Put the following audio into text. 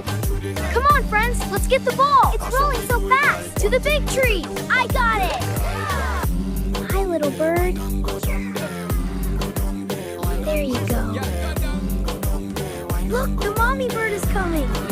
Come on, friends, let's get the ball. It's rolling so fast. To the big tree. I got it. Hi, little bird. There you go. Look, the mommy bird is coming.